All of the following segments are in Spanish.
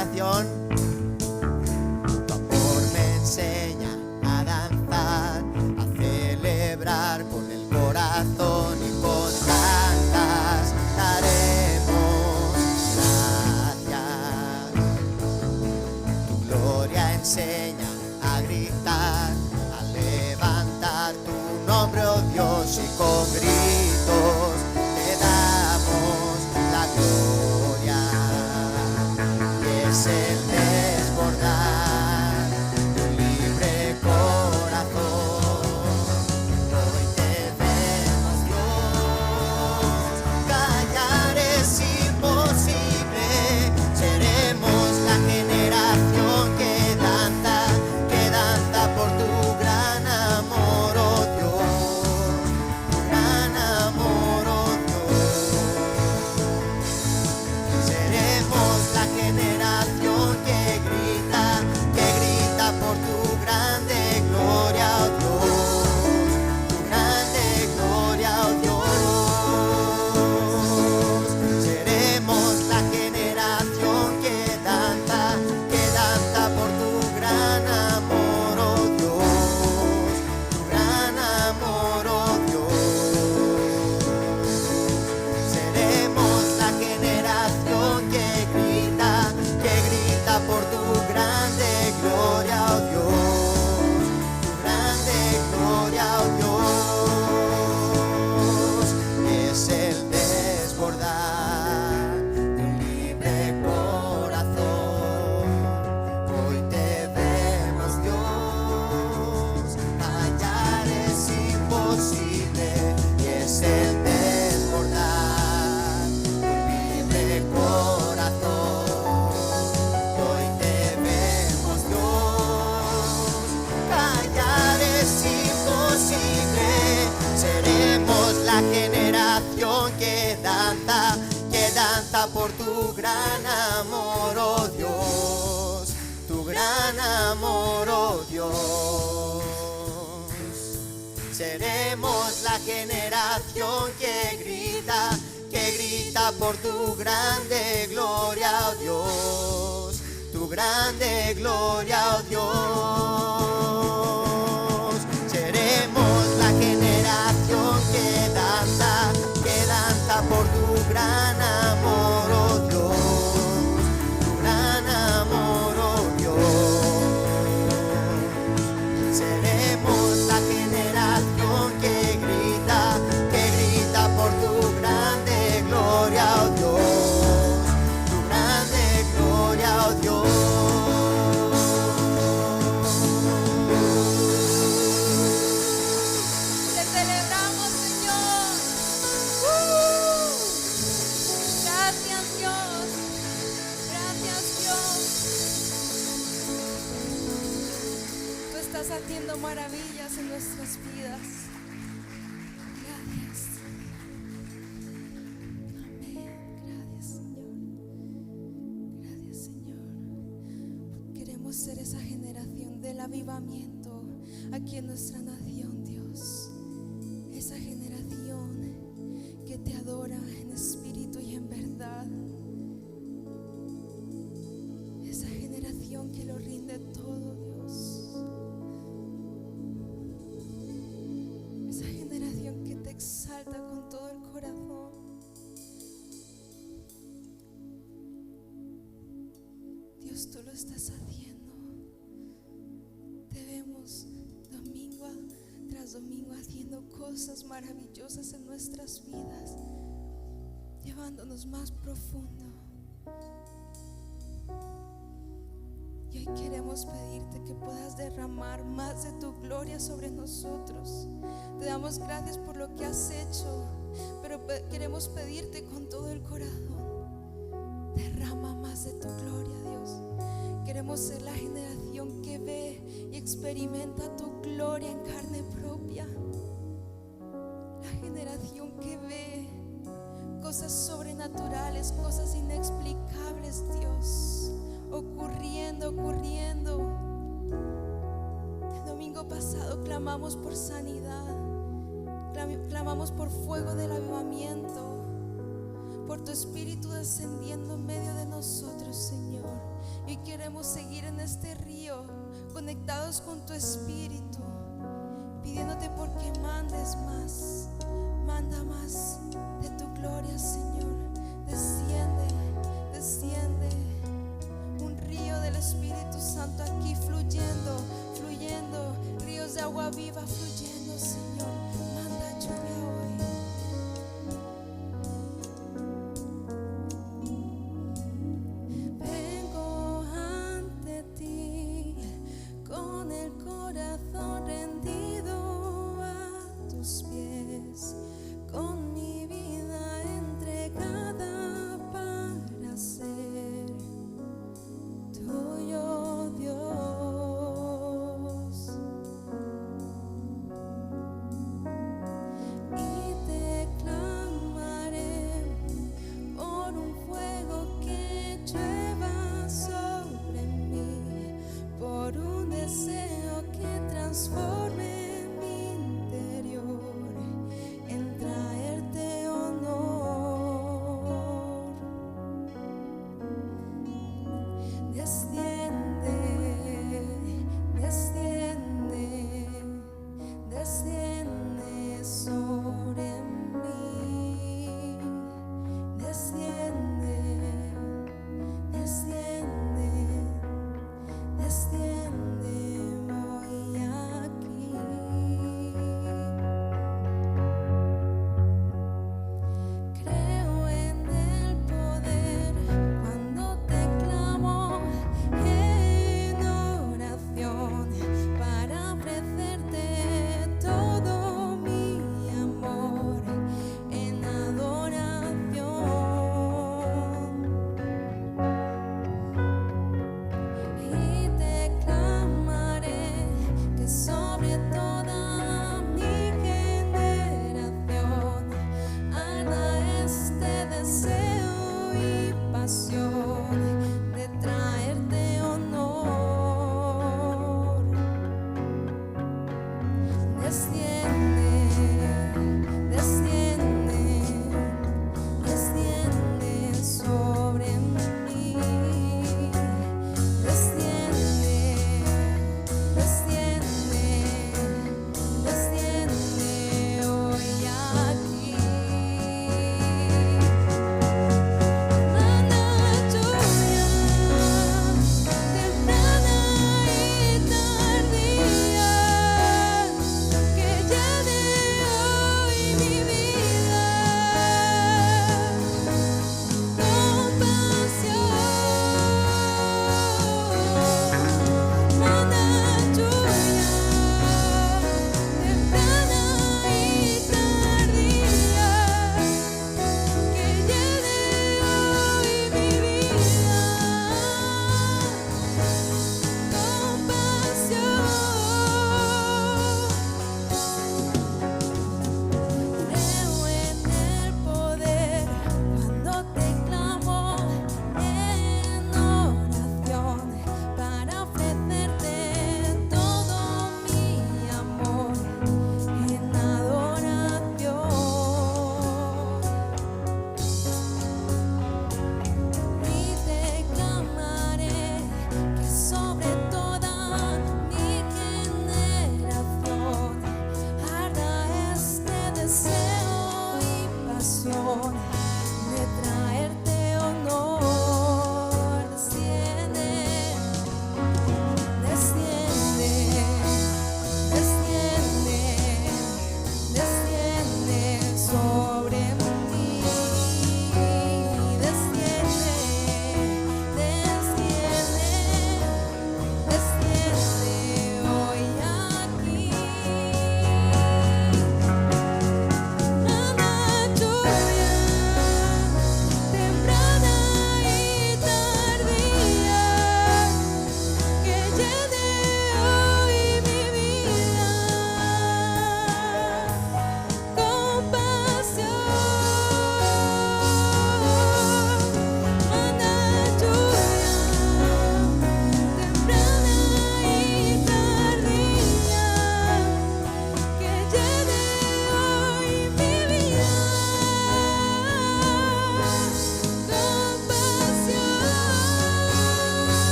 generación. Tu amor me enseña a danzar, a celebrar con el corazón y con cantas daremos gracias. Tu gloria enseña a gritar, a levantar tu nombre, oh Dios, y con gritos te damos la gloria. Y es el desbordar de un libre corazón. Hoy te vemos, Dios. Callar es imposible. Seremos la generación que danza por tu gran amor, oh Dios. Tu gran amor, oh Dios. Seremos la generación que grita por tu grande gloria, oh Dios. Tu grande gloria, oh Dios. Seremos la generación que danza por tu gran amor, oh Dios. Tu gran amor, oh Dios. Seremos la generación que grita por tu grande gloria, oh Dios. Tu grande gloria, oh Dios. Es el desbordar de un libre corazón. Hoy te vemos, Dios. Callar es imposible. Y es el desbordar de un libre corazón. Hoy te vemos, Dios. Callar es imposible. Seremos la generación que danza por tu gran amor, oh Dios. Tu gran amor, oh Dios. Seremos la generación que grita por tu grande gloria, oh Dios. Tu grande gloria, oh Dios. Seremos la generación que danza por tu gran amor, oh Dios. Tu gran amor, oh Dios. Seremos la generación que grita por tu grande gloria, oh Dios. Tu grande gloria, oh Dios. Te celebramos, Señor. Gracias, Dios. Gracias, Dios. Tú estás haciendo maravillas en nuestras vidas. Gracias. Amén. Gracias, Señor. Gracias, Señor. Queremos ser esa generación del avivamiento aquí en nuestra nación, Dios. Esa generación que te adora en espíritu y en verdad. Esa generación que lo rinde todo, Dios. Esa generación que te exalta con todo el corazón. Dios, tú lo estás haciendo. Te vemos domingo tras domingo haciendo cosas maravillosas en nuestras vidas, llevándonos más profundo. Y hoy queremos pedirte que puedas derramar más de tu gloria sobre nosotros. Te damos gracias por lo que has hecho, pero queremos pedirte con todo el corazón: derrama más de tu gloria, Dios. Queremos ser la generación que ve y experimenta tu gloria en carne propia. La generación que ve cosas sobrenaturales, cosas inexplicables, Dios, ocurriendo. El domingo pasado clamamos por sanidad, clamamos por fuego del avivamiento, por tu Espíritu descendiendo en medio de nosotros, Señor. Y queremos seguir en este río, conectados con tu Espíritu, pidiéndote porque mandes más, manda más de tu gloria, Señor. Desciende, desciende. Un río del Espíritu Santo aquí fluyendo, fluyendo, ríos de agua viva fluyendo, Señor. Manda lluvia hoy. Vengo ante ti con el corazón rendido a tus pies, con mi vida entregada para ser tuyo, Dios. Y te clamaré por un fuego que llueva sobre mí, por un deseo que transforme mi interior en traerte honor. Desciende, desciende, desciende sobre mí. Desciende, desciende, desciende hoy aquí. Creo en el poder cuando te clamo en oración para ofrecerte todo mi amor en adoración. Y te clamaré que sobre toda mi generación arda este deseo y pasión de traerte honor. Desciende, desciende, desciende sobre mí. Desciende, desciende, desciende hoy aquí. Manda lluvia,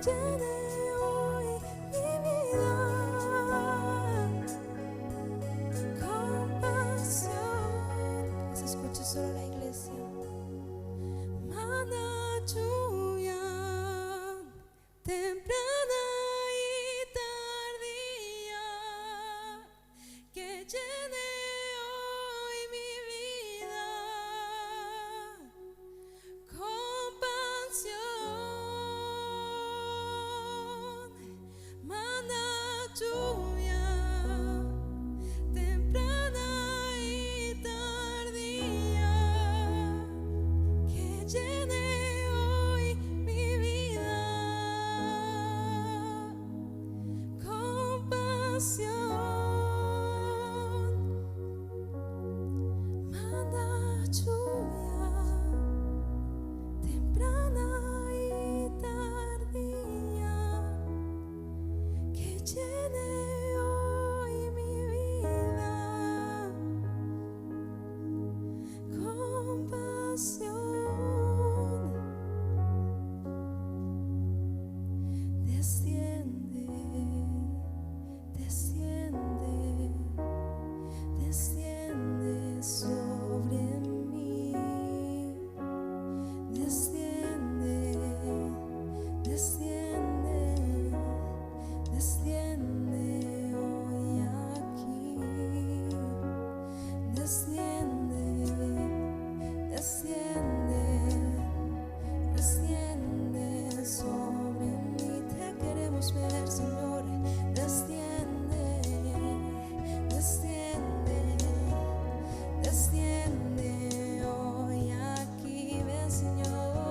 llene hoy mi vida. Compasión. Se escucha solo la iglesia. Mana lluvia, temprana y tardía, que llene hoy mi vida. Compasión, mana lluvia, temprana y tardía, que llene hoy mi vida. Compasión, manda lluvia, temprana y tardía, que llene hoy mi vida. Compasión, desciende, desciende, desciende sobre mí, desciende, desciende, desciende hoy aquí, desciende, desciende, desciende sobre mí. Te queremos ver, Señor. Desciende, desciende, desciende hoy aquí. Ven, Señor.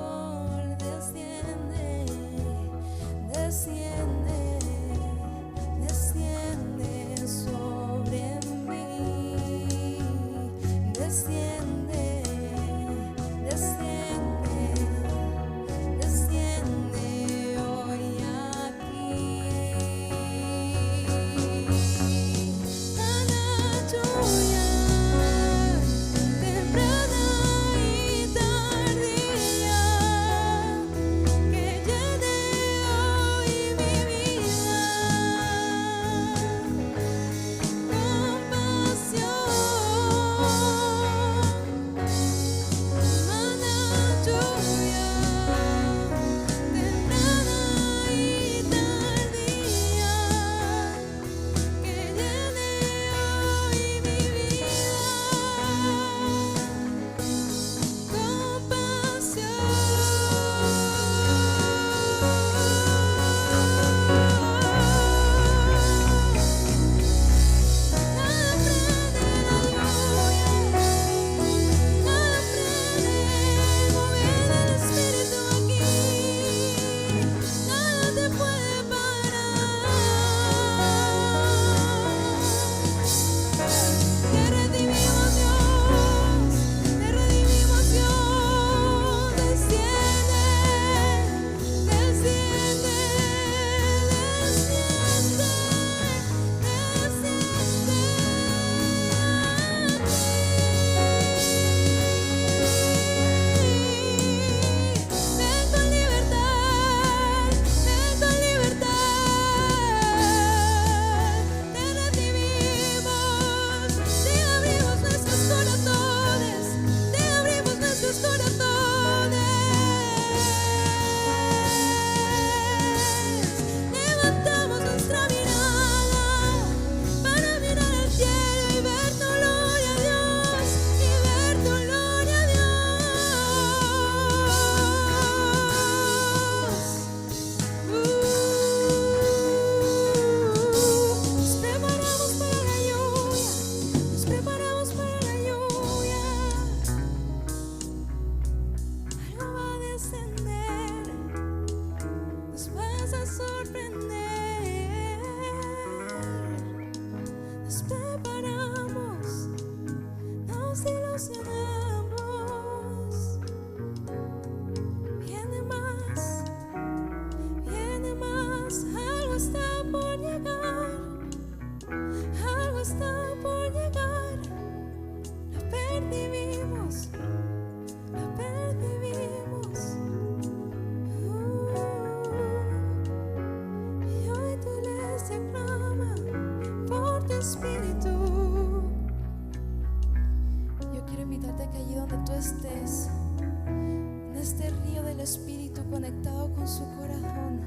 espíritu conectado con su corazón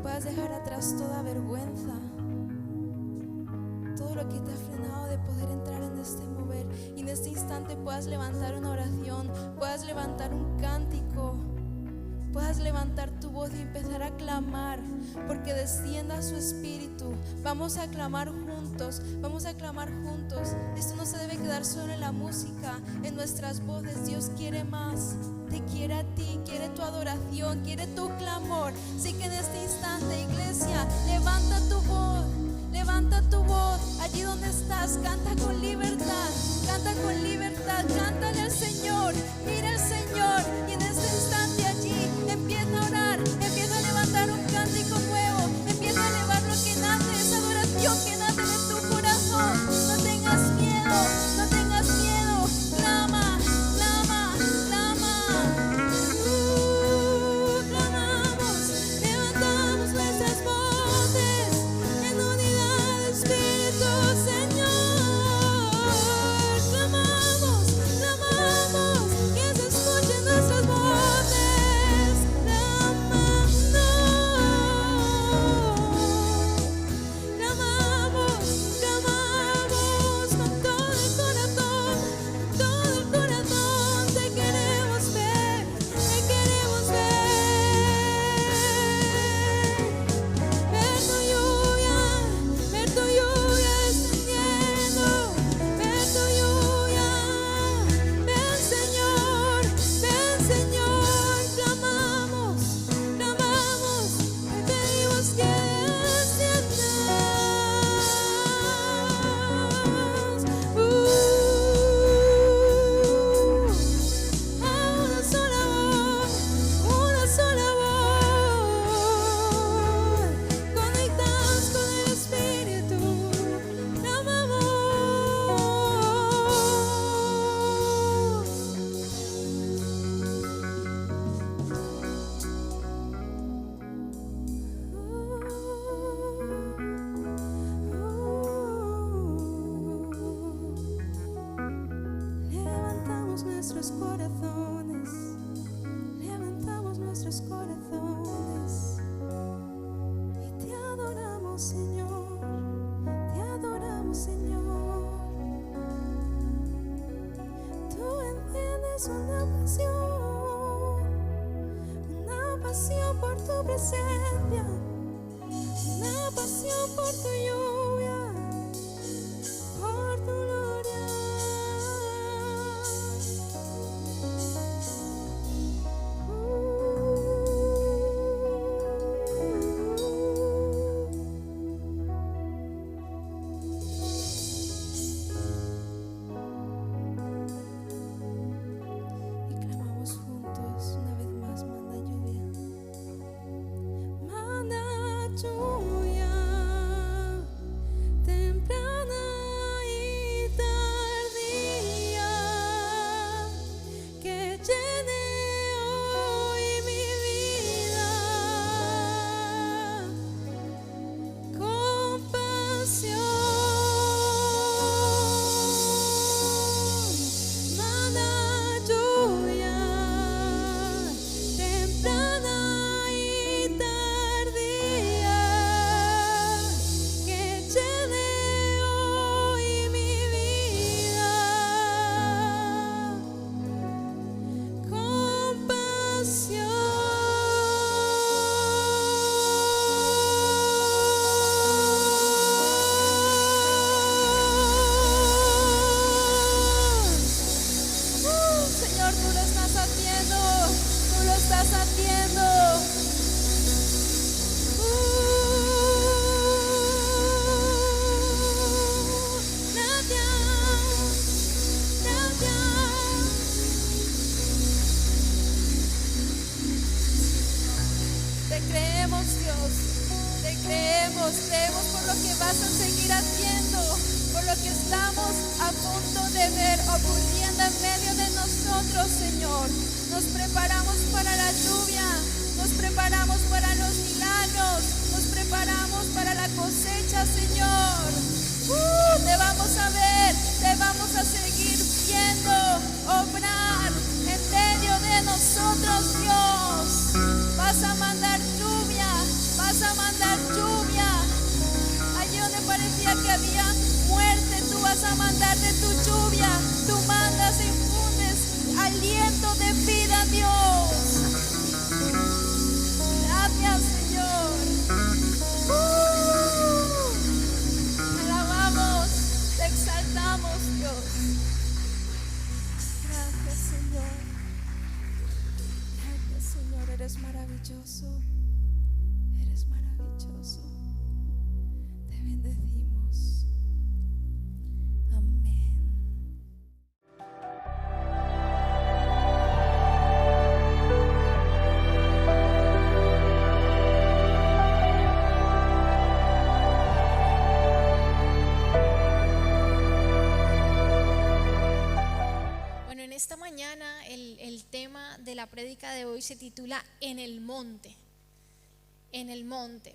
puedas dejar atrás toda vergüenza, todo lo que te ha frenado de poder entrar en este mover, y en este instante puedas levantar una oración, puedas levantar un cántico, puedas levantar tu voz y empezar a clamar, porque descienda su espíritu. Vamos a clamar juntos, vamos a clamar juntos. Esto no se debe quedar solo en la música, en nuestras voces. Dios quiere más, te quiere a ti, quiere tu adoración, quiere tu clamor. Así que en este instante, iglesia, levanta tu voz. Levanta tu voz allí donde estás, canta con libertad, cántale al Señor, mira al Señor, y en este instante allí empieza a orar, empieza a levantar un cántico nuevo, empieza a elevar lo que nace, esa adoración que nace de tu corazón. No tengas miedo, no tengas miedo, clama, clama, clama. Clamamos, levantamos nuestras voces en unidad, Espíritu Señor. Clamamos, clamamos, que se escuchen nuestras voces. Clamamos, clamamos, clamamos con todo el corazón, te queremos ver, te queremos ver. Ver tu lluvia descendiendo, ver tu lluvia. Ven Señor, clamamos, clamamos, te pedimos que desciendas. Una sola voz, conectados con el Espíritu, clamamos. Levantamos nuestros corazones, levantamos nuestros corazones y te adoramos, Señor, te adoramos, Señor. Tú enciendes una pasión por tu presencia, una pasión por tu lluvia, por tu gloria. Y clamamos juntos una vez más, manda lluvia. Manda lluvia, temprana y tardía, que llene hoy mi vida con pasión. Manda lluvia, temprana y tardía, que llene hoy mi vida con pasión. Señor, tú lo estás haciendo, tú lo estás haciendo. Gracias, gracias. Te creemos, Dios, te creemos por lo que vas a seguir haciendo, por lo que estamos a punto de ver ocurriendo en medio de nosotros, Señor. Nos preparamos para la lluvia, nos preparamos para los milagros, nos preparamos para la cosecha, Señor. Te vamos a ver, te vamos a seguir viendo obrar en medio de sobre nosotros, Dios. Vas a mandar lluvia, vas a mandar lluvia. Allí donde parecía que había muerte, tú vas a mandar de tu lluvia. Tú mandas e infundes aliento de vida, Dios. Gracias, Señor. Te alabamos, te exaltamos, Dios. Gracias, Señor. Gracias, Señor. Eres maravilloso. Eres maravilloso. Te bendecimos. Amén. Bueno, en esta mañana el tema de la prédica de hoy se titula En el monte. En el monte.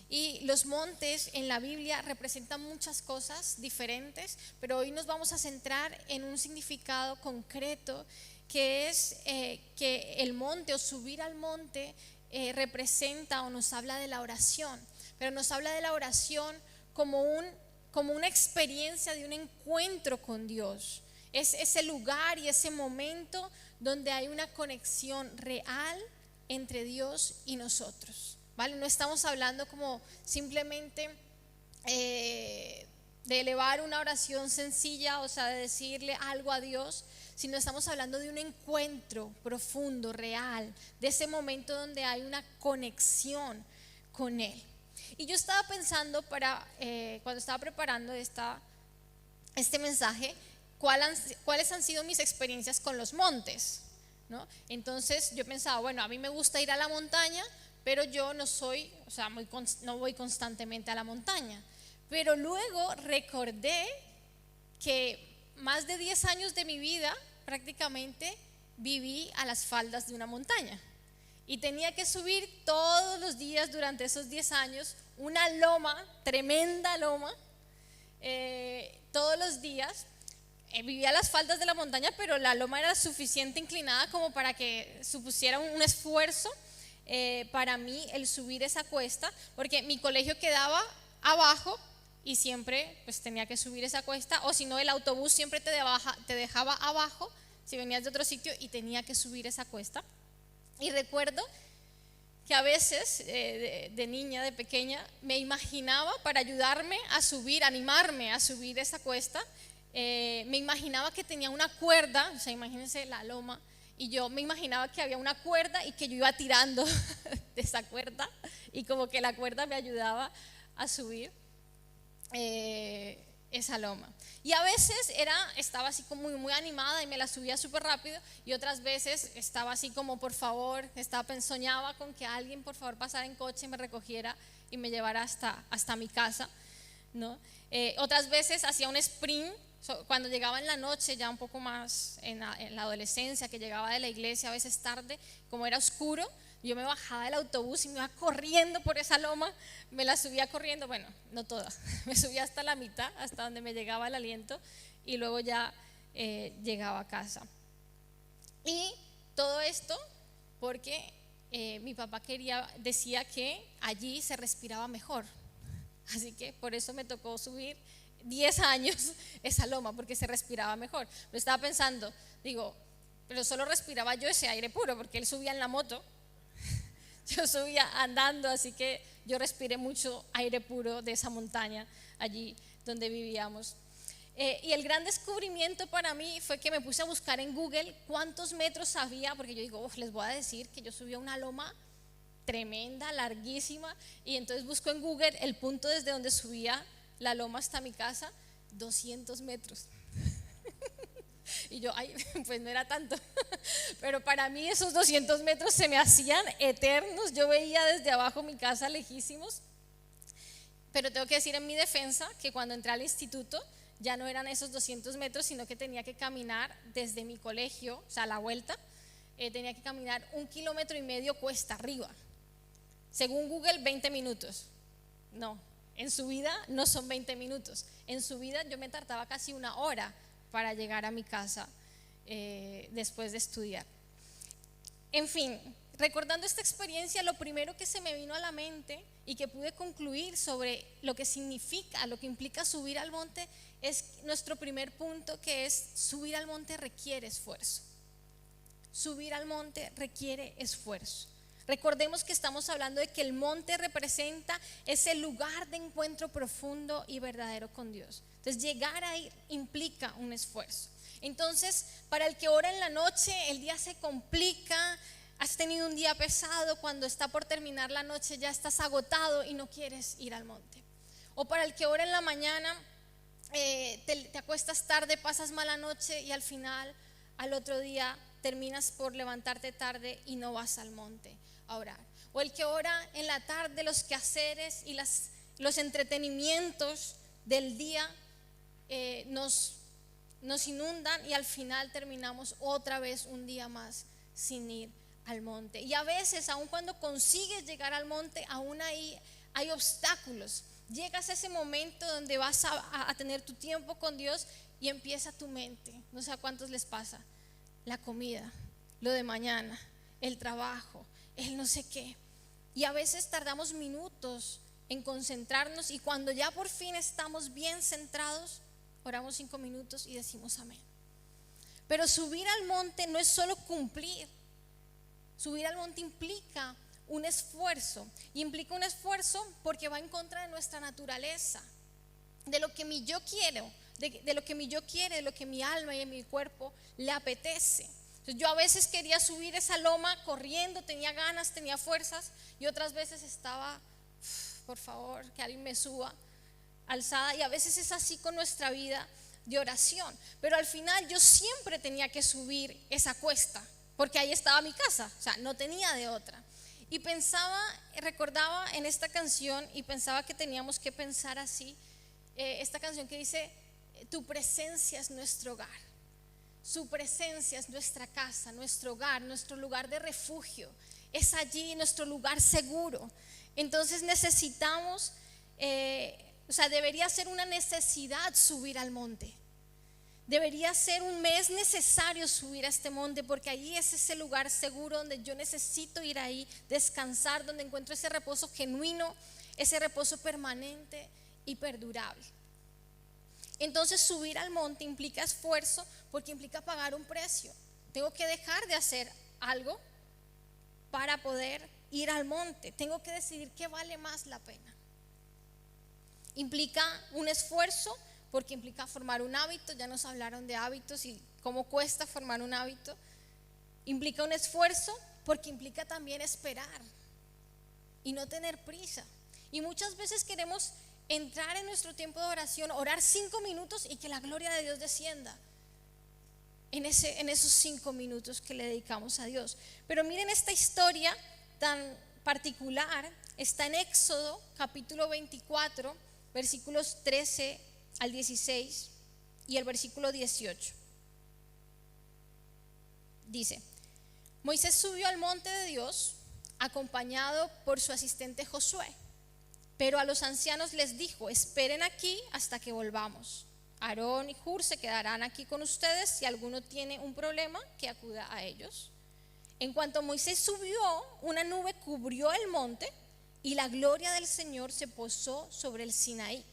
Y los montes en la Biblia representan muchas cosas diferentes, pero hoy nos vamos a centrar en un significado concreto que es que el monte o subir al monte representa o nos habla de la oración, pero nos habla de la oración como una experiencia de un encuentro con Dios. Es ese lugar y ese momento donde hay una conexión real entre Dios y nosotros, ¿vale? No estamos hablando como simplemente de elevar una oración sencilla, o sea, de decirle algo a Dios, sino estamos hablando de un encuentro profundo, real, de ese momento donde hay una conexión con Él. Y yo estaba pensando cuando estaba preparando este mensaje, cuáles han sido mis experiencias con los montes, ¿no? Entonces yo pensaba, bueno, a mí me gusta ir a la montaña, pero yo no voy constantemente a la montaña. Pero luego recordé que más de 10 años de mi vida prácticamente viví a las faldas de una montaña y tenía que subir todos los días durante esos 10 años una loma, tremenda loma, todos los días. Vivía a las faldas de la montaña, pero la loma era suficiente inclinada como para que supusiera un esfuerzo para mí el subir esa cuesta, porque mi colegio quedaba abajo y siempre pues tenía que subir esa cuesta, o si no el autobús siempre te dejaba abajo si venías de otro sitio y tenía que subir esa cuesta. Y recuerdo que a veces de niña, de pequeña, me imaginaba para ayudarme a subir, animarme a subir esa cuesta. Me imaginaba que tenía una cuerda, o sea, imagínense la loma, y yo me imaginaba que había una cuerda y que yo iba tirando de esa cuerda y como que la cuerda me ayudaba a subir esa loma. Y a veces estaba así como muy animada y me la subía súper rápido, y otras veces estaba así como por favor, soñaba con que alguien por favor pasara en coche y me recogiera y me llevara hasta mi casa, ¿no? Otras veces hacía un sprint. Cuando llegaba en la noche, ya un poco más en la adolescencia, que llegaba de la iglesia a veces tarde, como era oscuro, yo me bajaba del autobús y me iba corriendo por esa loma, me la subía corriendo, bueno, no toda, me subía hasta la mitad, hasta donde me llegaba el aliento, y luego ya llegaba a casa. Y todo esto porque mi papá decía que allí se respiraba mejor, así que por eso me tocó subir 10 años esa loma, porque se respiraba mejor. Pero estaba pensando, pero solo respiraba yo ese aire puro, porque él subía en la moto, yo subía andando, así que yo respiré mucho aire puro de esa montaña allí donde vivíamos. Y el gran descubrimiento para mí fue que me puse a buscar en Google cuántos metros había, porque yo digo, les voy a decir que yo subía una loma tremenda, larguísima, y entonces busco en Google el punto desde donde subía la loma hasta mi casa, 200 metros. Y yo, pues no era tanto, pero para mí esos 200 metros se me hacían eternos. Yo veía desde abajo mi casa lejísimos, pero tengo que decir en mi defensa que cuando entré al instituto ya no eran esos 200 metros, sino que tenía que caminar desde mi colegio, o sea, a la vuelta, tenía que caminar 1,5 kilómetros cuesta arriba. Según Google, 20 minutos. No, en subida no son 20 minutos. En subida yo me tardaba casi 1 hora para llegar a mi casa después de estudiar. En fin, recordando esta experiencia, lo primero que se me vino a la mente y que pude concluir sobre lo que significa, lo que implica subir al monte, es nuestro primer punto, que es: subir al monte requiere esfuerzo. Subir al monte requiere esfuerzo. Recordemos que estamos hablando de que el monte representa ese lugar de encuentro profundo y verdadero con Dios. Entonces, llegar ahí implica un esfuerzo. Entonces, para el que ora en la noche, el día se complica, has tenido un día pesado, cuando está por terminar la noche ya estás agotado y no quieres ir al monte. O para el que ora en la mañana, te acuestas tarde, pasas mala noche y al final, al otro día, terminas por levantarte tarde y no vas al monte a orar. O el que ora en la tarde, los quehaceres y los entretenimientos del día nos inundan y al final terminamos otra vez un día más sin ir al monte. Y a veces, aun cuando consigues llegar al monte, aún ahí hay obstáculos. Llegas a ese momento donde vas a tener tu tiempo con Dios y empieza tu mente, no sé a cuántos les pasa, la comida, lo de mañana, el trabajo, el no sé qué. Y a veces tardamos minutos en concentrarnos y cuando ya por fin estamos bien centrados, oramos 5 minutos y decimos amén. Pero subir al monte no es solo cumplir. Subir al monte implica un esfuerzo, y implica un esfuerzo porque va en contra de nuestra naturaleza, de lo que mi yo quiero, de lo que mi yo quiere, de lo que mi alma y mi cuerpo le apetece. Entonces, yo a veces quería subir esa loma corriendo, tenía ganas, tenía fuerzas, y otras veces estaba, por favor, que alguien me suba, alzada. Y a veces es así con nuestra vida de oración, pero al final yo siempre tenía que subir esa cuesta, porque ahí estaba mi casa, o sea, no tenía de otra. Y recordaba en esta canción y pensaba que teníamos que pensar así, esta canción que dice: tu presencia es nuestro hogar, su presencia es nuestra casa, nuestro hogar, nuestro lugar de refugio, es allí nuestro lugar seguro. Entonces necesitamos, debería ser una necesidad subir al monte. Debería ser un mes necesario subir a este monte, porque allí es ese lugar seguro donde yo necesito ir ahí, descansar, donde encuentro ese reposo genuino, ese reposo permanente y perdurable. Entonces, subir al monte implica esfuerzo, porque implica pagar un precio. Tengo que dejar de hacer algo para poder ir al monte. Tengo que decidir qué vale más la pena. Implica un esfuerzo, porque implica formar un hábito. Ya nos hablaron de hábitos y cómo cuesta formar un hábito. Implica un esfuerzo porque implica también esperar y no tener prisa. Y muchas veces queremos entrar en nuestro tiempo de oración, orar 5 minutos y que la gloria de Dios descienda en esos 5 minutos que le dedicamos a Dios. Pero miren, esta historia tan particular está en Éxodo capítulo 24, versículos 13 al 16 y el versículo 18. Dice: Moisés subió al monte de Dios acompañado por su asistente Josué, pero a los ancianos les dijo: esperen aquí hasta que volvamos. Aarón y Hur se quedarán aquí con ustedes. Si alguno tiene un problema, que acuda a ellos. En cuanto Moisés subió, una nube cubrió el monte y la gloria del Señor se posó sobre el Sinaí.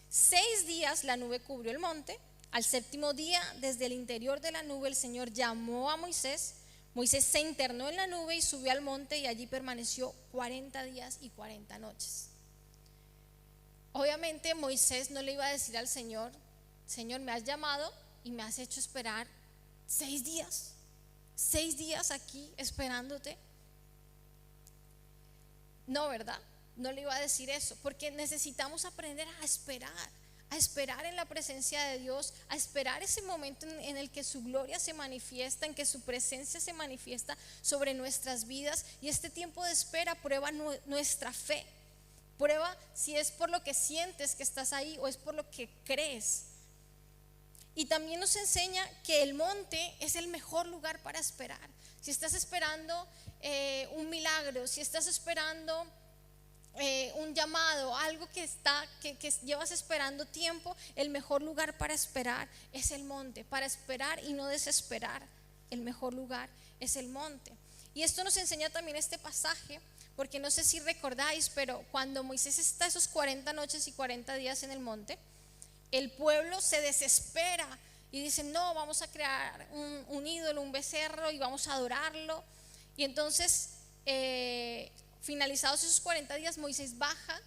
6 días la nube cubrió el monte. Al 7º día, desde el interior de la nube, el Señor llamó a Moisés. Moisés se internó en la nube y subió al monte, y allí permaneció 40 días y 40 noches. Obviamente Moisés no le iba a decir al Señor: Señor, me has llamado y me has hecho esperar 6 días. 6 días aquí esperándote. No, ¿verdad? No le iba a decir eso, porque necesitamos aprender a esperar en la presencia de Dios, a esperar ese momento en el que su gloria se manifiesta, en que su presencia se manifiesta sobre nuestras vidas. Y este tiempo de espera prueba nuestra fe, prueba si es por lo que sientes que estás ahí o es por lo que crees. Y también nos enseña que el monte es el mejor lugar para esperar. Si estás esperando un milagro, si estás esperando un llamado, algo que llevas esperando tiempo, el mejor lugar para esperar es el monte. Para esperar y no desesperar, el mejor lugar es el monte. Y esto nos enseña también este pasaje, porque no sé si recordáis, pero cuando Moisés está esos 40 noches y 40 días en el monte, el pueblo se desespera y dice, no, vamos a crear un ídolo, un becerro y vamos a adorarlo. Y entonces, finalizados esos 40 días, Moisés baja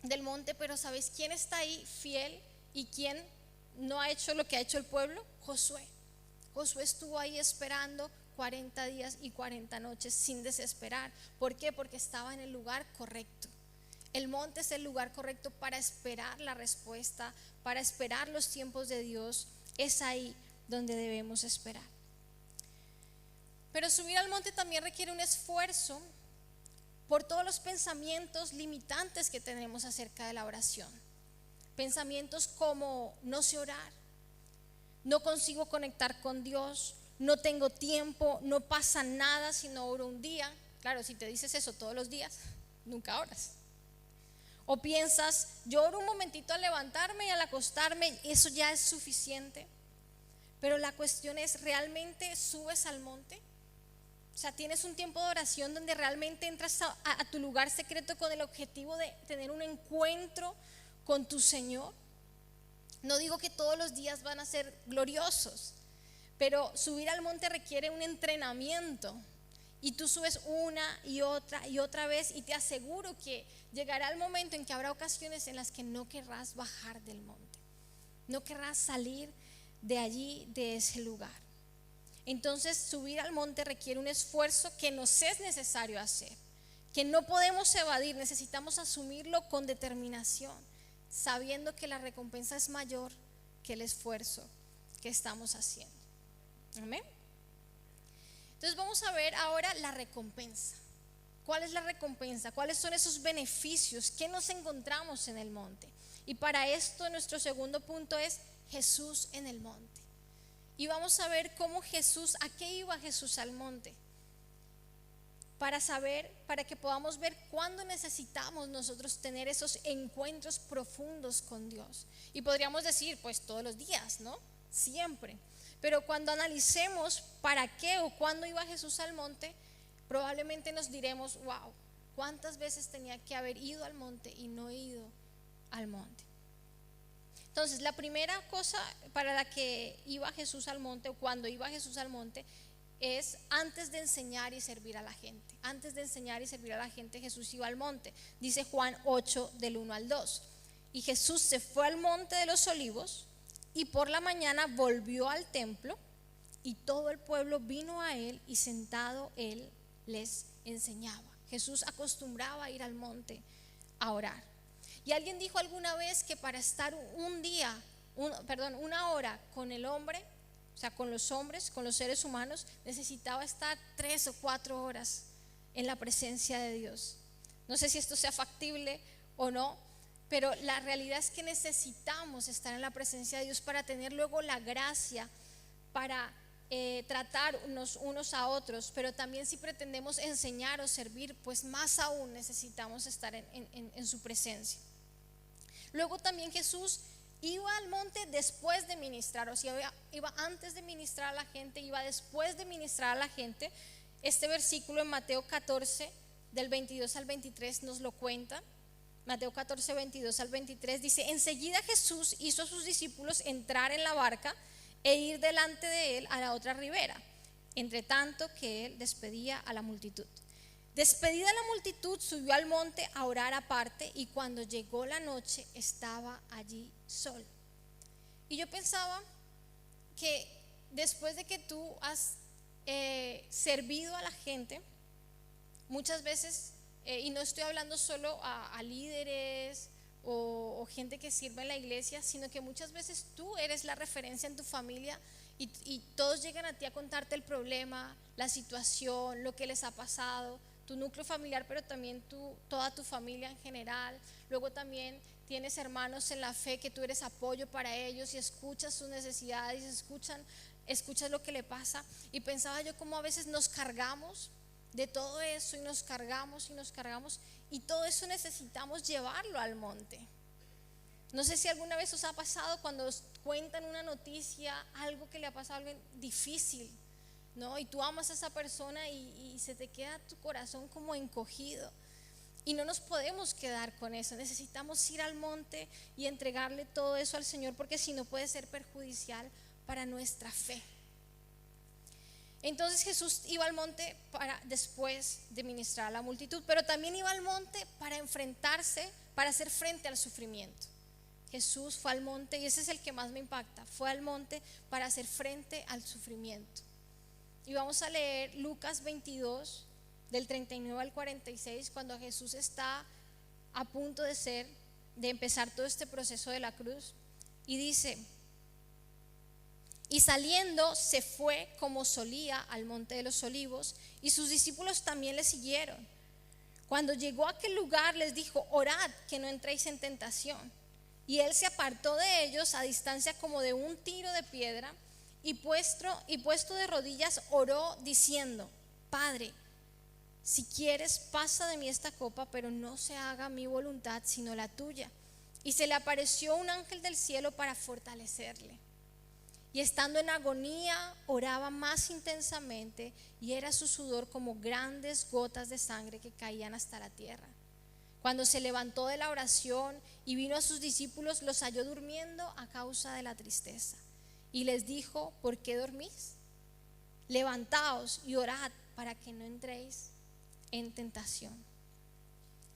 del monte, pero ¿sabéis quién está ahí fiel y quién no ha hecho lo que ha hecho el pueblo? Josué. Josué estuvo ahí esperando 40 días y 40 noches sin desesperar. ¿Por qué? Porque estaba en el lugar correcto. El monte es el lugar correcto para esperar la respuesta, para esperar los tiempos de Dios. Es ahí donde debemos esperar. Pero subir al monte también requiere un esfuerzo por todos los pensamientos limitantes que tenemos acerca de la oración. Pensamientos como no sé orar, no consigo conectar con Dios, no tengo tiempo, no pasa nada si no oro un día. Claro, si te dices eso todos los días, nunca oras. O piensas, yo oro un momentito al levantarme y al acostarme, eso ya es suficiente. Pero la cuestión es, ¿realmente subes al monte? O sea, tienes un tiempo de oración donde realmente entras a tu lugar secreto con el objetivo de tener un encuentro con tu Señor. No digo que todos los días van a ser gloriosos, pero subir al monte requiere un entrenamiento. Y tú subes una y otra vez, y te aseguro que llegará el momento en que habrá ocasiones en las que no querrás bajar del monte, no querrás salir de allí, de ese lugar. Entonces, subir al monte requiere un esfuerzo que nos es necesario hacer, que no podemos evadir, necesitamos asumirlo con determinación, sabiendo que la recompensa es mayor que el esfuerzo que estamos haciendo. Amén. Entonces vamos a ver ahora la recompensa. ¿Cuál es la recompensa? ¿Cuáles son esos beneficios que nos encontramos en el monte? Y para esto nuestro segundo punto es Jesús en el monte. Y vamos a ver cómo Jesús, ¿a qué iba Jesús al monte? Para que podamos ver cuándo necesitamos nosotros tener esos encuentros profundos con Dios. Y podríamos decir, pues todos los días, ¿no? Siempre. Pero cuando analicemos para qué o cuándo iba Jesús al monte, probablemente nos diremos, wow, ¿cuántas veces tenía que haber ido al monte y no he ido al monte? Entonces, la primera cosa para la que iba Jesús al monte, o cuando iba Jesús al monte, es antes de enseñar y servir a la gente. Antes de enseñar y servir a la gente, Jesús iba al monte. Dice Juan 8, del 1 al 2. Y Jesús se fue al monte de los olivos, y por la mañana volvió al templo, y todo el pueblo vino a él, y sentado él les enseñaba. Jesús acostumbraba a ir al monte a orar. Y alguien dijo alguna vez que para estar una hora con el hombre, o sea, con los hombres, con los seres humanos, necesitaba estar 3 o 4 horas en la presencia de Dios. No sé si esto sea factible o no, pero la realidad es que necesitamos estar en la presencia de Dios para tener luego la gracia para tratar unos a otros, pero también si pretendemos enseñar o servir, pues más aún necesitamos estar en su presencia. Luego también Jesús iba al monte después de ministrar, o sea, iba antes de ministrar a la gente, iba después de ministrar a la gente. Este versículo en Mateo 14, del 22 al 23 nos lo cuenta. Mateo 14, 22 al 23 dice: enseguida Jesús hizo a sus discípulos entrar en la barca e ir delante de él a la otra ribera, entre tanto que él despedía a la multitud. Despedida la multitud, subió al monte a orar aparte, y cuando llegó la noche estaba allí solo. Y yo pensaba que después de que tú has servido a la gente, muchas veces, y no estoy hablando solo a líderes o gente que sirve en la iglesia, sino que muchas veces tú eres la referencia en tu familia, y todos llegan a ti a contarte el problema, la situación, lo que les ha pasado, tu núcleo familiar, pero también toda tu familia en general. Luego también tienes hermanos en la fe que tú eres apoyo para ellos, y escuchas sus necesidades, escuchas lo que le pasa. Y pensaba yo cómo a veces nos cargamos de todo eso, y nos cargamos, y todo eso necesitamos llevarlo al monte. No sé si alguna vez os ha pasado cuando os cuentan una noticia, algo que le ha pasado, algo difícil, ¿no? Y tú amas a esa persona y se te queda tu corazón como encogido. Y no nos podemos quedar con eso. Necesitamos ir al monte y entregarle todo eso al Señor, porque si no puede ser perjudicial para nuestra fe. Entonces Jesús iba al monte después de ministrar a la multitud, pero también iba al monte para enfrentarse, para hacer frente al sufrimiento. Jesús fue al monte, y ese es el que más me impacta, fue al monte para hacer frente al sufrimiento. Y vamos a leer Lucas 22, del 39 al 46, cuando Jesús está a punto de empezar todo este proceso de la cruz. Y dice: y saliendo se fue como solía al monte de los olivos, y sus discípulos también le siguieron. Cuando llegó a aquel lugar les dijo: orad que no entréis en tentación. Y él se apartó de ellos a distancia como de un tiro de piedra, y puesto de rodillas oró diciendo: Padre, si quieres, pasa de mí esta copa, pero no se haga mi voluntad sino la tuya. Y se le apareció un ángel del cielo para fortalecerle. Y estando en agonía, oraba más intensamente, y era su sudor como grandes gotas de sangre que caían hasta la tierra. Cuando se levantó de la oración y vino a sus discípulos, los halló durmiendo a causa de la tristeza. Y les dijo: ¿por qué dormís? Levantaos y orad para que no entréis en tentación.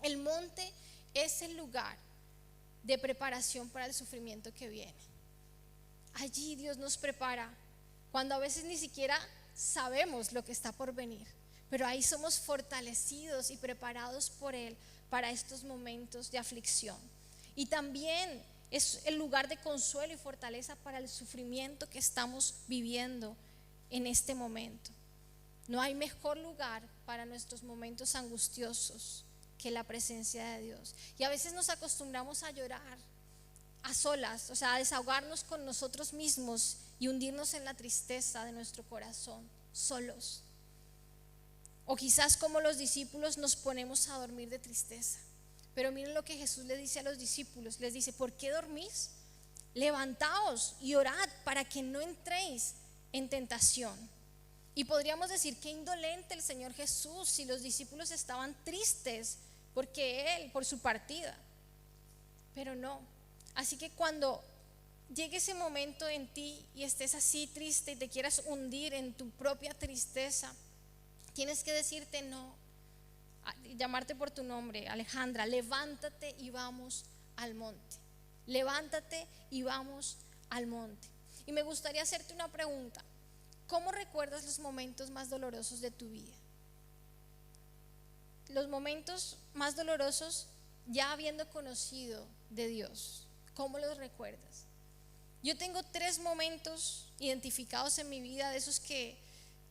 El monte es el lugar de preparación para el sufrimiento que viene. Allí Dios nos prepara cuando a veces ni siquiera sabemos lo que está por venir, pero ahí somos fortalecidos y preparados por Él para estos momentos de aflicción. Y también es el lugar de consuelo y fortaleza para el sufrimiento que estamos viviendo en este momento. No hay mejor lugar para nuestros momentos angustiosos que la presencia de Dios. Y a veces nos acostumbramos a llorar a solas, o sea, a desahogarnos con nosotros mismos y hundirnos en la tristeza de nuestro corazón, solos. O quizás, como los discípulos, nos ponemos a dormir de tristeza. Pero miren lo que Jesús le dice a los discípulos. Les dice: ¿por qué dormís? Levantaos y orad para que no entréis en tentación. Y podríamos decir: qué indolente el Señor Jesús, si los discípulos estaban tristes por su partida. Pero no. Así que cuando llegue ese momento en ti y estés así triste y te quieras hundir en tu propia tristeza, tienes que decirte: no, llamarte por tu nombre: Alejandra, levántate y vamos al monte. Levántate y vamos al monte. Y me gustaría hacerte una pregunta: ¿cómo recuerdas los momentos más dolorosos de tu vida? Los momentos más dolorosos ya habiendo conocido de Dios, ¿cómo los recuerdas? Yo tengo 3 momentos identificados en mi vida, de esos que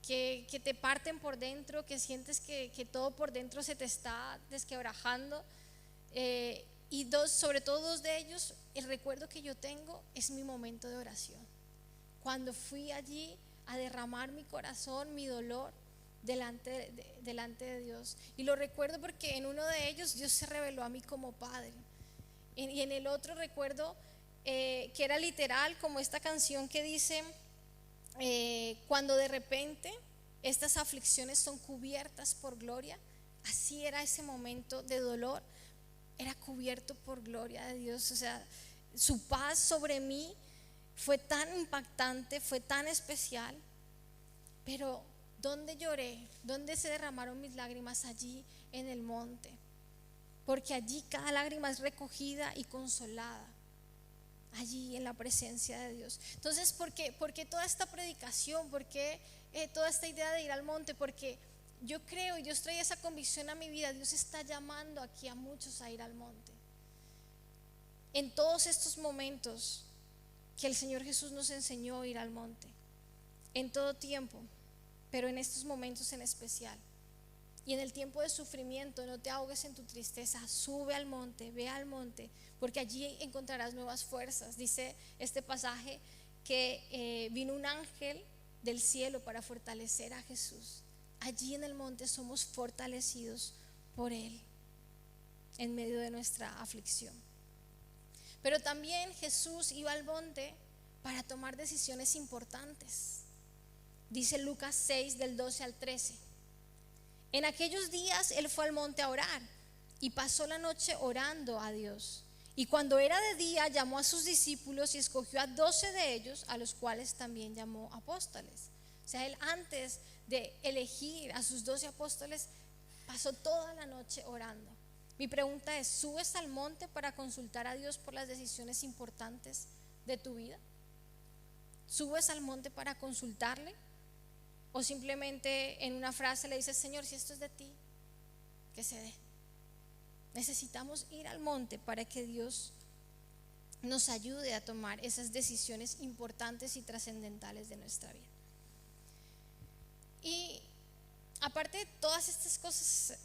te parten por dentro, que sientes que todo por dentro se te está desquebrajando. Y sobre todo 2 de ellos, el recuerdo que yo tengo es mi momento de oración. Cuando fui allí a derramar mi corazón, mi dolor delante de Dios. Y lo recuerdo porque en uno de ellos Dios se reveló a mí como Padre. Y en el otro recuerdo que era literal, como esta canción que dice: cuando de repente estas aflicciones son cubiertas por gloria. Así era ese momento de dolor, era cubierto por gloria de Dios. O sea, su paz sobre mí fue tan impactante, fue tan especial. Pero ¿dónde lloré? ¿Dónde se derramaron mis lágrimas? Allí en el monte. Porque allí cada lágrima es recogida y consolada, allí en la presencia de Dios. Entonces, ¿por qué toda esta predicación? ¿Por qué toda esta idea de ir al monte? Porque yo creo, y Dios trae esa convicción a mi vida: Dios está llamando aquí a muchos a ir al monte. En todos estos momentos que el Señor Jesús nos enseñó a ir al monte, en todo tiempo, pero en estos momentos en especial. Y en el tiempo de sufrimiento, no te ahogues en tu tristeza, sube al monte, ve al monte, porque allí encontrarás nuevas fuerzas. Dice este pasaje que vino un ángel del cielo para fortalecer a Jesús. Allí en el monte somos fortalecidos por Él en medio de nuestra aflicción. Pero también Jesús iba al monte para tomar decisiones importantes. Dice Lucas 6 del 12 al 13. En aquellos días él fue al monte a orar y pasó la noche orando a Dios. Y cuando era de día llamó a sus discípulos y escogió a 12 de ellos, a los cuales también llamó apóstoles. O sea, él antes de elegir a sus 12 apóstoles pasó toda la noche orando. Mi pregunta es, ¿subes al monte para consultar a Dios por las decisiones importantes de tu vida? ¿Subes al monte para consultarle? ¿O simplemente en una frase le dices, Señor, si esto es de ti, que se dé? Necesitamos ir al monte para que Dios nos ayude a tomar esas decisiones importantes y trascendentales de nuestra vida. Y aparte de todas estas cosas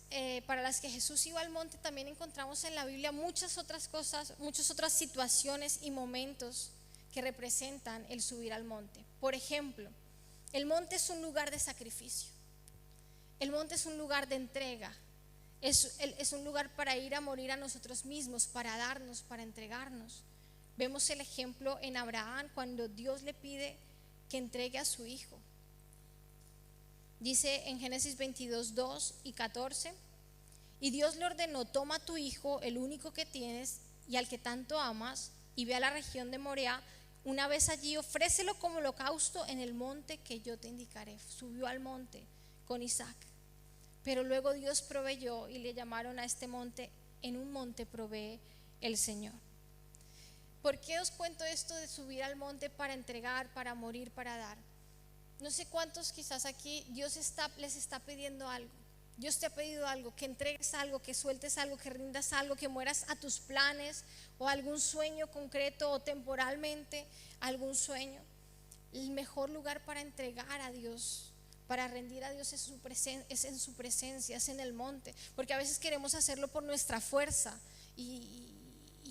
para las que Jesús iba al monte, también encontramos en la Biblia muchas otras cosas, muchas otras situaciones y momentos que representan el subir al monte. Por ejemplo, el monte es un lugar de sacrificio. El monte es un lugar de entrega. Es un lugar para ir a morir a nosotros mismos, para darnos, para entregarnos. Vemos el ejemplo en Abraham cuando Dios le pide que entregue a su hijo. Dice en Génesis 22, 2 y 14: y Dios le ordenó, toma a tu hijo, el único que tienes y al que tanto amas, y ve a la región de Moriah. Una vez allí, ofrécelo como holocausto en el monte que yo te indicaré. Subió al monte con Isaac. Pero luego Dios proveyó y le llamaron a este monte, en un monte provee el Señor. ¿Por qué os cuento esto de subir al monte para entregar, para morir, para dar? No sé cuántos quizás aquí Dios les está pidiendo algo. Dios te ha pedido algo, que entregues algo, que sueltes algo, que rindas algo, que mueras a tus planes o algún sueño concreto o temporalmente algún sueño. El mejor lugar para entregar a Dios, para rendir a Dios es en su presencia, es en el monte. Porque a veces queremos hacerlo por nuestra fuerza y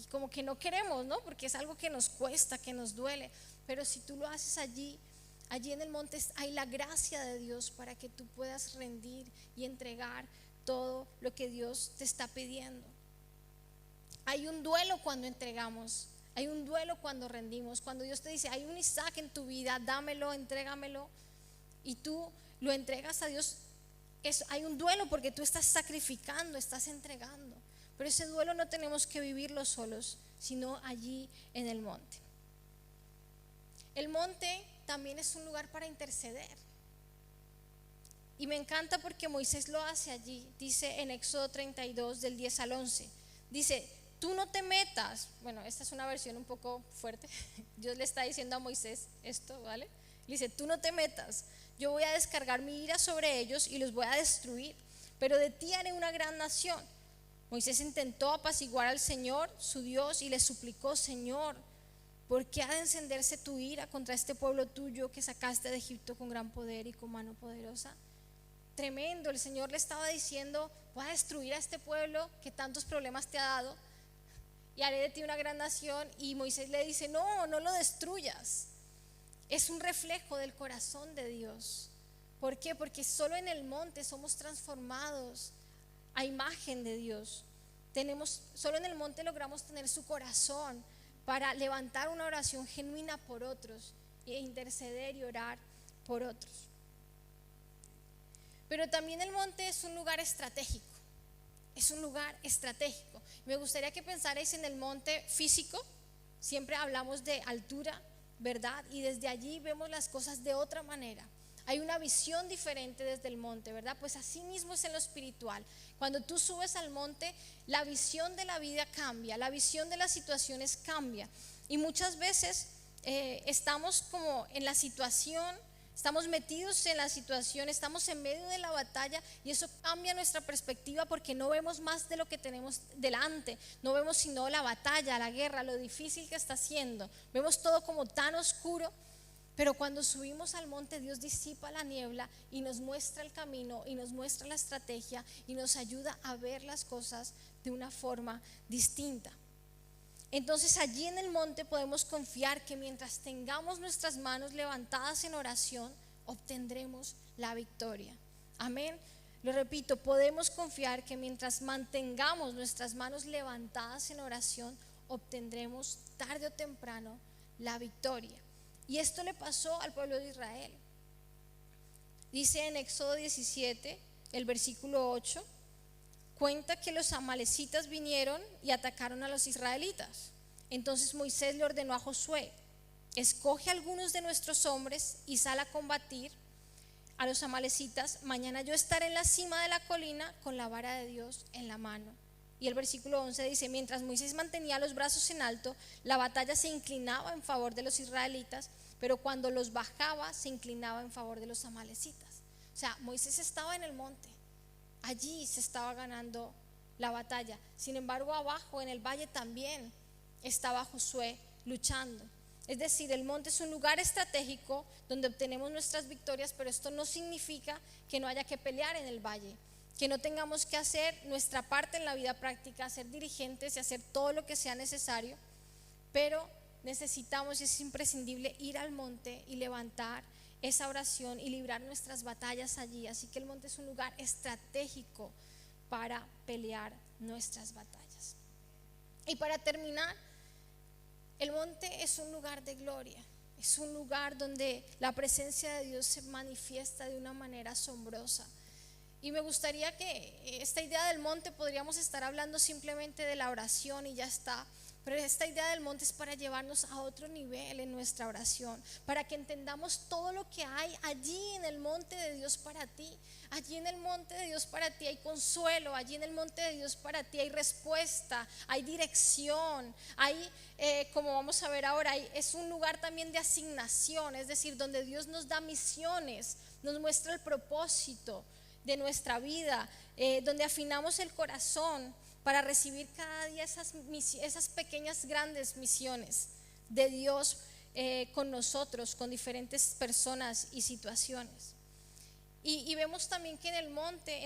como que no queremos, ¿no? Porque es algo que nos cuesta, que nos duele. Pero si tú lo haces allí en el monte hay la gracia de Dios para que tú puedas rendir y entregar todo lo que Dios te está pidiendo. Hay un duelo cuando entregamos, hay un duelo cuando rendimos. Cuando Dios te dice, hay un Isaac en tu vida, dámelo, entrégamelo, y tú lo entregas a Dios, hay un duelo porque tú estás sacrificando, estás entregando. Pero ese duelo no tenemos que vivirlo solos, sino allí en el monte. El monte también es un lugar para interceder. Y me encanta porque Moisés lo hace allí. Dice en Éxodo 32 del 10 al 11. Dice, tú no te metas. Bueno, esta es una versión un poco fuerte. Dios le está diciendo a Moisés esto, ¿vale? Le dice, tú no te metas. Yo voy a descargar mi ira sobre ellos y los voy a destruir. Pero de ti haré una gran nación. Moisés intentó apaciguar al Señor, su Dios, y le suplicó, Señor, ¿por qué ha de encenderse tu ira contra este pueblo tuyo que sacaste de Egipto con gran poder y con mano poderosa? Tremendo, el Señor le estaba diciendo, voy a destruir a este pueblo que tantos problemas te ha dado y haré de ti una gran nación. Y Moisés le dice, no lo destruyas. Es un reflejo del corazón de Dios. ¿Por qué? Porque solo en el monte somos transformados a imagen de Dios. Solo en el monte logramos tener su corazón para levantar una oración genuina por otros e interceder y orar por otros. Pero también el monte es un lugar estratégico. Es un lugar estratégico. Me gustaría que pensarais en el monte físico. Siempre hablamos de altura, ¿verdad? Y desde allí vemos las cosas de otra manera. Hay una visión diferente desde el monte, ¿verdad? Pues así mismo es en lo espiritual. Cuando tú subes al monte, la visión de la vida cambia, la visión de las situaciones cambia. Y muchas veces estamos como en la situación, estamos metidos en la situación, estamos en medio de la batalla, y eso cambia nuestra perspectiva porque no vemos más de lo que tenemos delante. No vemos sino la batalla, la guerra, lo difícil que está siendo. Vemos todo como tan oscuro. Pero cuando subimos al monte, Dios disipa la niebla y nos muestra el camino y nos muestra la estrategia y nos ayuda a ver las cosas de una forma distinta. Entonces allí en el monte podemos confiar que mientras tengamos nuestras manos levantadas en oración, obtendremos la victoria. Amén. Lo repito, podemos confiar que mientras mantengamos nuestras manos levantadas en oración, obtendremos tarde o temprano la victoria. Y esto le pasó al pueblo de Israel. Dice en Éxodo 17, el versículo 8, cuenta que los amalecitas vinieron y atacaron a los israelitas. Entonces Moisés le ordenó a Josué: escoge algunos de nuestros hombres y sal a combatir a los amalecitas. Mañana yo estaré en la cima de la colina con la vara de Dios en la mano. Y el versículo 11 dice: mientras Moisés mantenía los brazos en alto, la batalla se inclinaba en favor de los israelitas, pero cuando los bajaba se inclinaba en favor de los amalecitas. O sea, Moisés estaba en el monte, allí se estaba ganando la batalla. Sin embargo, abajo en el valle también estaba Josué luchando. Es decir, el monte es un lugar estratégico donde obtenemos nuestras victorias, pero esto no significa que no haya que pelear en el valle, que no tengamos que hacer nuestra parte en la vida práctica, ser dirigentes y hacer todo lo que sea necesario, pero necesitamos y es imprescindible ir al monte y levantar esa oración y librar nuestras batallas allí. Así que el monte es un lugar estratégico para pelear nuestras batallas. Y para terminar, el monte es un lugar de gloria, es un lugar donde la presencia de Dios se manifiesta de una manera asombrosa. Y me gustaría que esta idea del monte podríamos estar hablando simplemente de la oración y ya está, pero esta idea del monte es para llevarnos a otro nivel en nuestra oración, para que entendamos todo lo que hay allí en el monte de Dios para ti. Allí en el monte de Dios para ti hay consuelo, allí en el monte de Dios para ti hay respuesta, hay dirección, hay, como vamos a ver ahora, es un lugar también de asignación, es decir, donde Dios nos da misiones, nos muestra el propósito de nuestra vida, donde afinamos el corazón para recibir cada día esas pequeñas grandes misiones de Dios con nosotros, con diferentes personas y situaciones. Y vemos también que en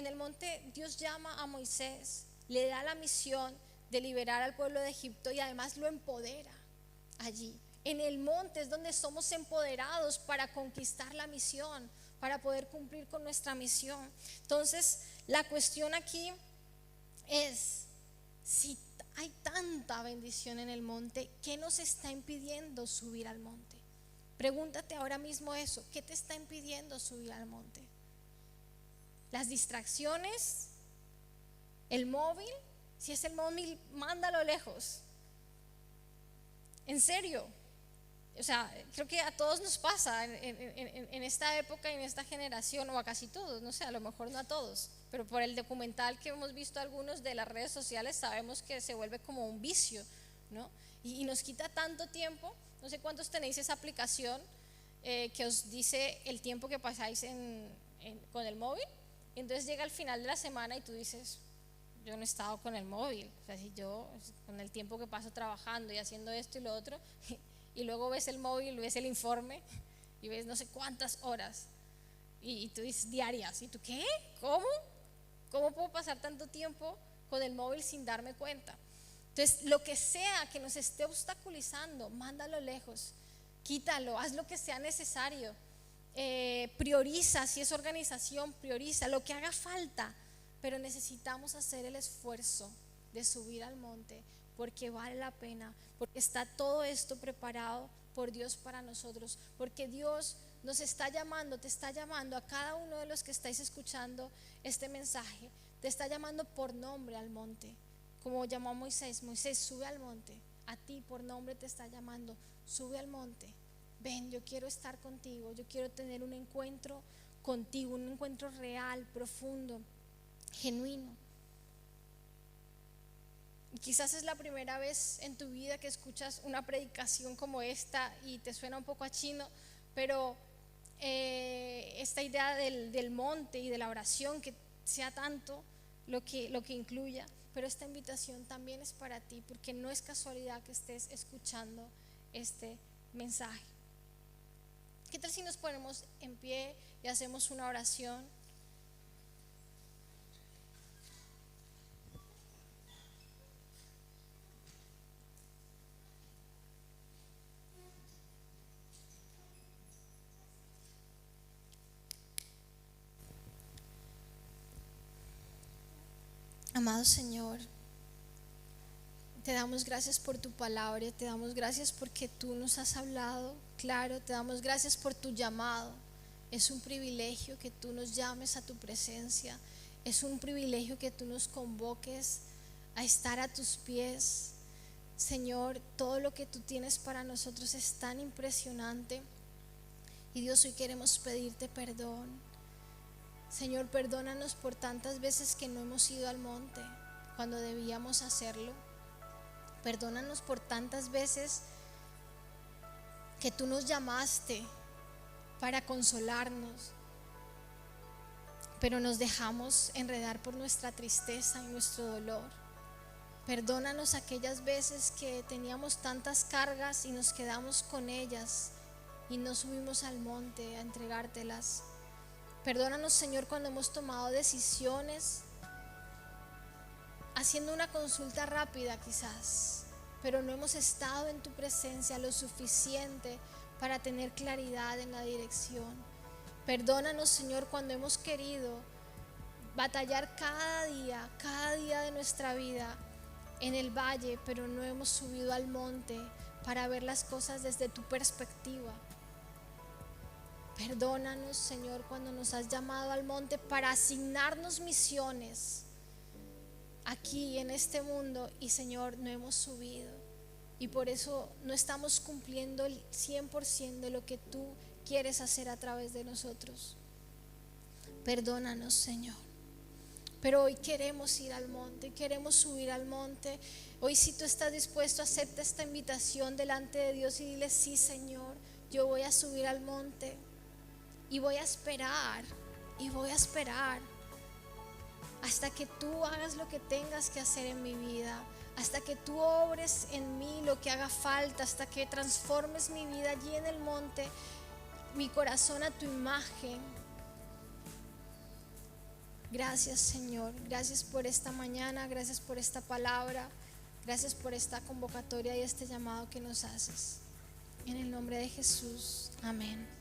el monte Dios llama a Moisés, le da la misión de liberar al pueblo de Egipto y además lo empodera allí. En el monte es donde somos empoderados para conquistar la misión, para poder cumplir con nuestra misión. Entonces, la cuestión aquí es: si hay tanta bendición en el monte, ¿qué nos está impidiendo subir al monte? Pregúntate ahora mismo eso: ¿qué te está impidiendo subir al monte? ¿Las distracciones? ¿El móvil? Si es el móvil, mándalo lejos. En serio. O sea, creo que a todos nos pasa en esta época y en esta generación, o a casi todos, no sé, a lo mejor no a todos, pero por el documental que hemos visto algunos de las redes sociales sabemos que se vuelve como un vicio, ¿no? Y nos quita tanto tiempo. No sé cuántos tenéis esa aplicación que os dice el tiempo que pasáis con el móvil. Entonces llega al final de la semana y tú dices: yo no he estado con el móvil, o sea, si yo con el tiempo que paso trabajando y haciendo esto y lo otro, y luego ves el móvil, ves el informe y ves no sé cuántas horas y tú dices diarias, y tú ¿qué? ¿Cómo puedo pasar tanto tiempo con el móvil sin darme cuenta? Entonces, lo que sea que nos esté obstaculizando, mándalo lejos, quítalo, haz lo que sea necesario, prioriza. Si es organización, prioriza lo que haga falta, pero necesitamos hacer el esfuerzo de subir al monte, porque vale la pena, porque está todo esto preparado por Dios para nosotros, porque Dios nos está llamando, te está llamando a cada uno de los que estáis escuchando este mensaje, te está llamando por nombre al monte, como llamó a Moisés: Moisés, sube al monte. A ti por nombre te está llamando: sube al monte, ven, yo quiero estar contigo, yo quiero tener un encuentro contigo, un encuentro real, profundo, genuino. Y quizás es la primera vez en tu vida que escuchas una predicación como esta y te suena un poco a chino, pero esta idea del monte y de la oración, que sea tanto lo que incluya, pero esta invitación también es para ti, porque no es casualidad que estés escuchando este mensaje. ¿Qué tal si nos ponemos en pie y hacemos una oración? Amado Señor, te damos gracias por tu palabra, te damos gracias porque tú nos has hablado claro, te damos gracias por tu llamado, Es un privilegio que tú nos llames a tu presencia. Es un privilegio que tú nos convoques a estar a tus pies. Señor, todo lo que tú tienes para nosotros es tan impresionante. Y Dios, hoy queremos pedirte perdón. Señor, perdónanos por tantas veces que no hemos ido al monte cuando debíamos hacerlo. Perdónanos por tantas veces que tú nos llamaste para consolarnos, pero nos dejamos enredar por nuestra tristeza y nuestro dolor. Perdónanos aquellas veces que teníamos tantas cargas y nos quedamos con ellas y no subimos al monte a entregártelas. Perdónanos, Señor, cuando hemos tomado decisiones haciendo una consulta rápida quizás, pero no hemos estado en tu presencia lo suficiente para tener claridad en la dirección. Perdónanos, Señor, cuando hemos querido batallar cada día de nuestra vida en el valle, pero no hemos subido al monte para ver las cosas desde tu perspectiva. Perdónanos, Señor, cuando nos has llamado al monte para asignarnos misiones aquí en este mundo y, Señor, no hemos subido, y por eso no estamos cumpliendo el 100% de lo que tú quieres hacer a través de nosotros. Perdónanos, Señor. Pero hoy queremos ir al monte, queremos subir al monte. Hoy, si tú estás dispuesto, acepta esta invitación delante de Dios y dile: sí, Señor, yo voy a subir al monte y voy a esperar hasta que tú hagas lo que tengas que hacer en mi vida, hasta que tú obres en mí lo que haga falta, hasta que transformes mi vida allí en el monte, mi corazón a tu imagen. Gracias, Señor, gracias por esta mañana, gracias por esta palabra, gracias por esta convocatoria y este llamado que nos haces. En el nombre de Jesús, amén.